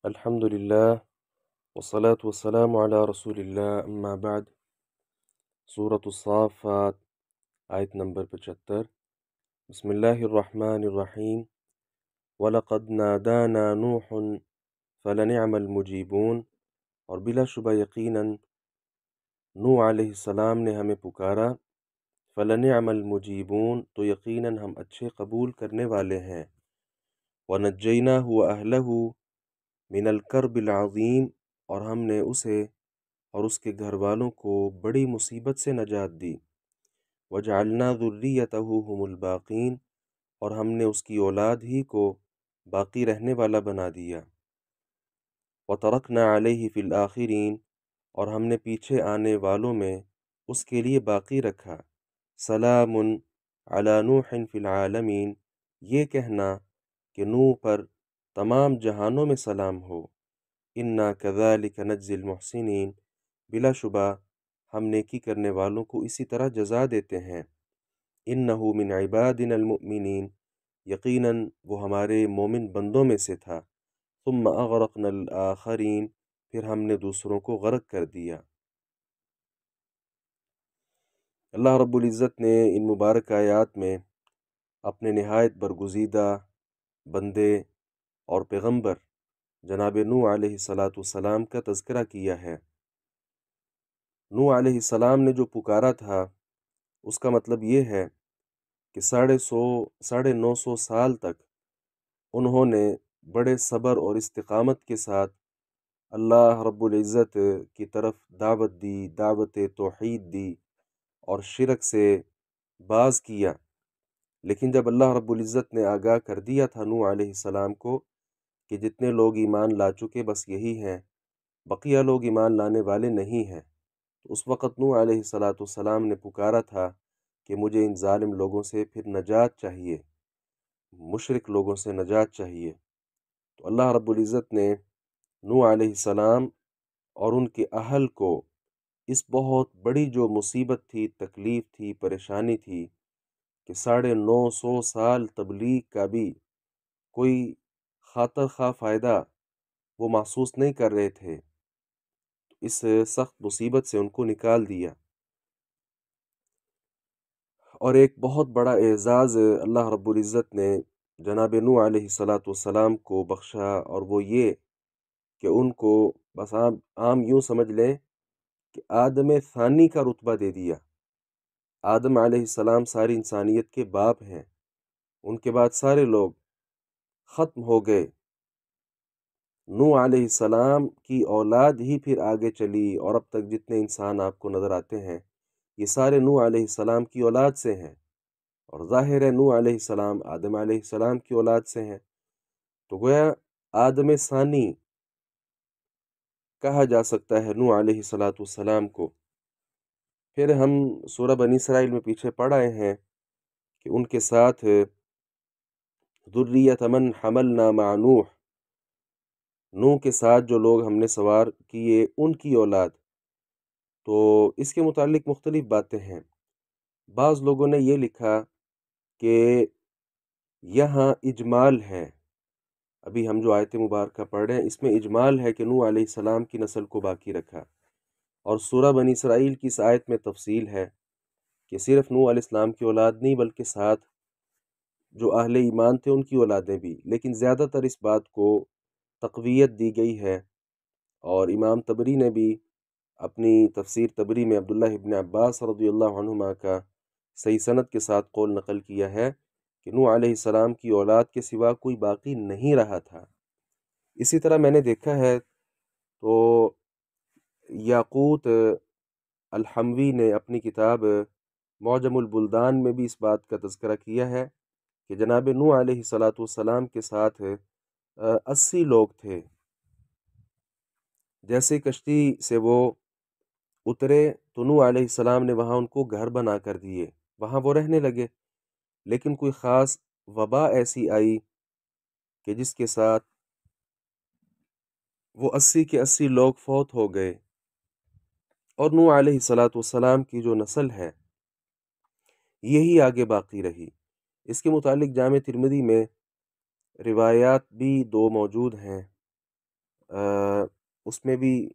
الحمد لله والصلاة والسلام على رسول الله أما بعد سورة الصافات آیت نمبر 75 بسم الله الرحمن الرحیم وَلَقَدْ نَادَانَا نُوحٌ فَلَنِعْمَ الْمُجِيبُونَ، اور بلا شبہ یقیناً نوح علیہ السلام نے ہمیں پکارا، فَلَنِعْمَ الْمُجِيبُونَ تو یقیناً ہم اچھے قبول کرنے والے ہیں، وَنَجَّيْنَاهُ وَأَهْلَهُ من الکرب العظیم، اور ہم نے اسے اور اس کے گھر والوں کو بڑی مصیبت سے نجات دی، وجعلنا ذریتہ هم الباقین، اور ہم نے اس کی اولاد ہی کو باقی رہنے والا بنا دیا، وترکنا علیہ فی الآخرین، اور ہم نے پیچھے آنے والوں میں اس کے لیے باقی رکھا، سلام علی نوح فی العالمین، یہ کہنا کہ نوح پر تمام جہانوں میں سلام ہو، انا کذالک نجزی المحسنین، بلا شبہ ہم نیکی کرنے والوں کو اسی طرح جزا دیتے ہیں، انہ من عبادنا المؤمنین، یقیناً وہ ہمارے مومن بندوں میں سے تھا، ثم اغرقنا الآخرین، پھر ہم نے دوسروں کو غرق کر دیا۔ اللہ رب العزت نے ان مبارک آیات میں اپنے نہایت برگزیدہ بندے اور پیغمبر جناب نوح علیہ السلام کا تذکرہ کیا ہے۔ نوح علیہ السلام نے جو پکارا تھا اس کا مطلب یہ ہے کہ 950 سال تک انہوں نے بڑے صبر اور استقامت کے ساتھ اللہ رب العزت کی طرف دعوت دی، دعوت توحید دی اور شرک سے باز کیا، لیکن جب اللہ رب العزت نے آگاہ کر دیا تھا نوح علیہ السلام کو کہ جتنے لوگ ایمان لا چکے بس یہی ہیں، بقیہ لوگ ایمان لانے والے نہیں ہیں، تو اس وقت نوح علیہ السلام نے پکارا تھا کہ مجھے ان ظالم لوگوں سے پھر نجات چاہیے، مشرک لوگوں سے نجات چاہیے۔ تو اللہ رب العزت نے نوح علیہ السلام اور ان کے اہل کو اس بہت بڑی جو مصیبت تھی، تکلیف تھی، پریشانی تھی کہ 950 سال تبلیغ کا بھی کوئی خاطر خواہ فائدہ وہ محسوس نہیں کر رہے تھے، اس سخت مصیبت سے ان کو نکال دیا۔ اور ایک بہت بڑا اعزاز اللہ رب العزت نے جناب نوح علیہ السلام کو بخشا، اور وہ یہ کہ ان کو بس عام یوں سمجھ لیں کہ آدم ثانی کا رتبہ دے دیا۔ آدم علیہ السلام ساری انسانیت کے باپ ہیں، ان کے بعد سارے لوگ ختم ہو گئے، نوح علیہ السلام کی اولاد ہی پھر آگے چلی، اور اب تک جتنے انسان آپ کو نظر آتے ہیں یہ سارے نوح علیہ السلام کی اولاد سے ہیں، اور ظاہر ہے نوح علیہ السلام آدم علیہ السلام کی اولاد سے ہیں، تو گویا آدم ثانی کہا جا سکتا ہے نوح علیہ السلام کو۔ پھر ہم سورہ بنی اسرائیل میں پیچھے پڑھ آئے ہیں کہ ان کے ساتھ ذریۃ من حملنا مع نوح کے ساتھ جو لوگ ہم نے سوار کیے ان کی اولاد، تو اس کے متعلق مختلف باتیں ہیں۔ بعض لوگوں نے یہ لکھا کہ یہاں اجمال ہے، ابھی ہم جو آیت مبارکہ پڑھ رہے ہیں اس میں اجمال ہے کہ نوح علیہ السلام کی نسل کو باقی رکھا، اور سورہ بنی اسرائیل کی اس آیت میں تفصیل ہے کہ صرف نوح علیہ السلام کی اولاد نہیں بلکہ ساتھ جو اہل ایمان تھے ان کی اولادیں بھی، لیکن زیادہ تر اس بات کو تقویت دی گئی ہے، اور امام طبری نے بھی اپنی تفسیر طبری میں عبداللہ ابن عباس رضی اللہ عنہما کا صحیح سند کے ساتھ قول نقل کیا ہے کہ نوح علیہ السلام کی اولاد کے سوا کوئی باقی نہیں رہا تھا۔ اسی طرح میں نے دیکھا ہے تو یاقوت الحموی نے اپنی کتاب معجم البلدان میں بھی اس بات کا تذکرہ کیا ہے کہ جناب نوح علیہ السلام کے ساتھ 80 لوگ تھے، جیسے کشتی سے وہ اترے تو نوح علیہ السلام نے وہاں ان کو گھر بنا کر دیے، وہاں وہ رہنے لگے، لیکن کوئی خاص وبا ایسی آئی کہ جس کے ساتھ وہ 80 کے 80 لوگ فوت ہو گئے، اور نوح علیہ السلام کی جو نسل ہے یہی آگے باقی رہی۔ اس کے متعلق جامع ترمذی میں روایات بھی 2 موجود ہیں، اس میں بھی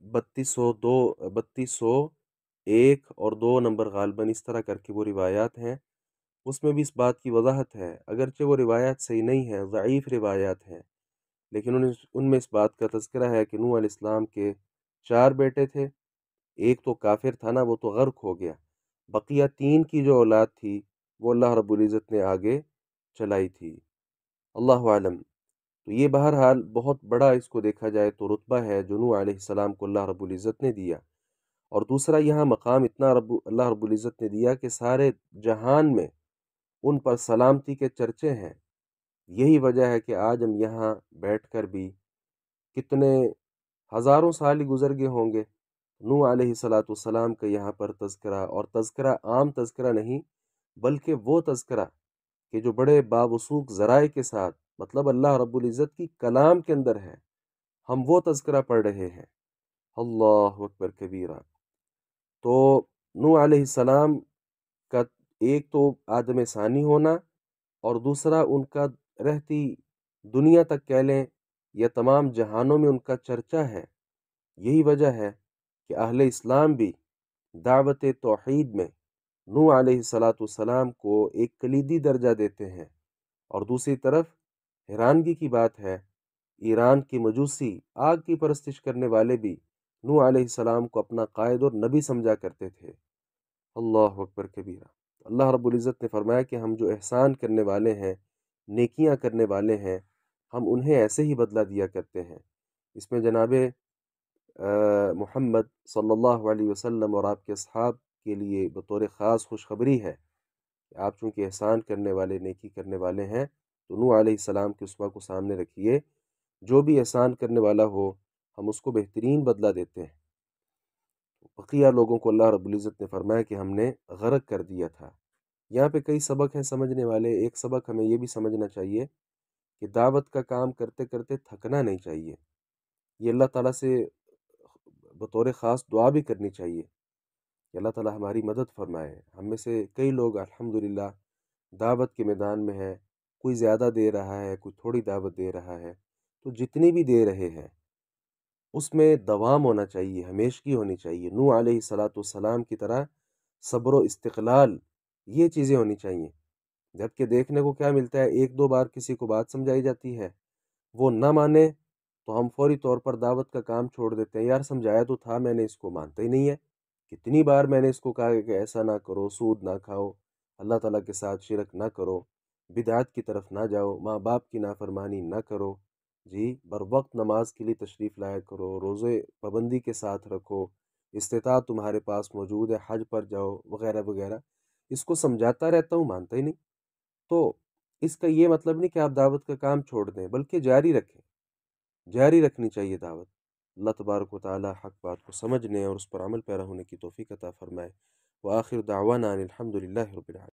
3201 اور 2 نمبر غالباً اس طرح کر کے وہ روایات ہیں، اس میں بھی اس بات کی وضاحت ہے، اگرچہ وہ روایات صحیح نہیں ہیں، ضعیف روایات ہیں، لیکن ان میں اس بات کا تذکرہ ہے کہ نوح علیہ السلام کے 4 بیٹے تھے، ایک تو کافر تھا نا، وہ تو غرق ہو گیا، بقیہ 3 کی جو اولاد تھی وہ اللہ رب العزت نے آگے چلائی تھی۔ اللہ عالم۔ تو یہ بہرحال بہت بڑا اس کو دیکھا جائے تو رتبہ ہے جو نوح علیہ السلام کو اللہ رب العزت نے دیا، اور دوسرا یہاں مقام اتنا اللہ رب العزت نے دیا کہ سارے جہان میں ان پر سلامتی کے چرچے ہیں۔ یہی وجہ ہے کہ آج ہم یہاں بیٹھ کر بھی کتنے ہزاروں سال ہی گزر گئے ہوں گے، نوح علیہ السلام کا یہاں پر تذکرہ، اور تذکرہ عام تذکرہ نہیں بلکہ وہ تذکرہ کہ جو بڑے باوثوق ذرائع کے ساتھ، مطلب اللہ رب العزت کی کلام کے اندر ہے، ہم وہ تذکرہ پڑھ رہے ہیں۔ اللہ اکبر کبیرہ۔ تو نوح علیہ السلام کا ایک تو آدم ثانی ہونا، اور دوسرا ان کا رہتی دنیا تک کہہ لیں یا تمام جہانوں میں ان کا چرچا ہے۔ یہی وجہ ہے کہ اہل اسلام بھی دعوت توحید میں نوح علیہ السلام کو ایک کلیدی درجہ دیتے ہیں، اور دوسری طرف حیرانگی کی بات ہے ایران کے مجوسی آگ کی پرستش کرنے والے بھی نوح علیہ السلام کو اپنا قائد اور نبی سمجھا کرتے تھے۔ اللہ اکبر کبیرہ۔ اللہ رب العزت نے فرمایا کہ ہم جو احسان کرنے والے ہیں، نیکیاں کرنے والے ہیں، ہم انہیں ایسے ہی بدلہ دیا کرتے ہیں۔ اس میں جناب محمد صلی اللہ علیہ وسلم اور آپ کے اصحاب کے لیے بطور خاص خوشخبری ہے کہ آپ چونکہ احسان کرنے والے، نیکی کرنے والے ہیں، تو نوح علیہ السلام کے اسوہ کو سامنے رکھیے، جو بھی احسان کرنے والا ہو ہم اس کو بہترین بدلہ دیتے ہیں۔ بقیہ لوگوں کو اللہ رب العزت نے فرمایا کہ ہم نے غرق کر دیا تھا۔ یہاں پہ کئی سبق ہیں سمجھنے والے۔ ایک سبق ہمیں یہ بھی سمجھنا چاہیے کہ دعوت کا کام کرتے کرتے تھکنا نہیں چاہیے، یہ اللہ تعالیٰ سے بطور خاص دعا بھی کرنی چاہیے کہ اللہ تعالیٰ ہماری مدد فرمائے۔ ہم میں سے کئی لوگ الحمدللہ دعوت کے میدان میں ہیں، کوئی زیادہ دے رہا ہے، کوئی تھوڑی دعوت دے رہا ہے، تو جتنی بھی دے رہے ہیں اس میں دوام ہونا چاہیے، ہمیشگی ہونی چاہیے، نوح علیہ السلام کی طرح صبر و استقلال، یہ چیزیں ہونی چاہیے۔ جبکہ دیکھنے کو کیا ملتا ہے، ایک دو بار کسی کو بات سمجھائی جاتی ہے، وہ نہ مانے تو ہم فوری طور پر دعوت کا کام چھوڑ دیتے ہیں، یار سمجھایا تو تھا میں نے، اس کو مانتا ہی نہیں ہے۔ کتنی بار میں نے اس کو کہا کہ ایسا نہ کرو، سود نہ کھاؤ، اللہ تعالیٰ کے ساتھ شرک نہ کرو، بدعات کی طرف نہ جاؤ، ماں باپ کی نافرمانی نہ کرو، جی بر وقت نماز کے لیے تشریف لایا کرو، روزے پابندی کے ساتھ رکھو، استطاعت تمہارے پاس موجود ہے، حج پر جاؤ، وغیرہ وغیرہ۔ اس کو سمجھاتا رہتا ہوں، مانتا ہی نہیں۔ تو اس کا یہ مطلب نہیں کہ آپ دعوت کا کام چھوڑ دیں، بلکہ جاری رکھیں، جاری رکھنی چاہیے دعوت۔ اللہ تبارک و تعالی حق بات کو سمجھنے اور اس پر عمل پیرا ہونے کی توفیق عطا فرمائے۔ وآخر دعوانا ان الحمد للہ رب العالمین۔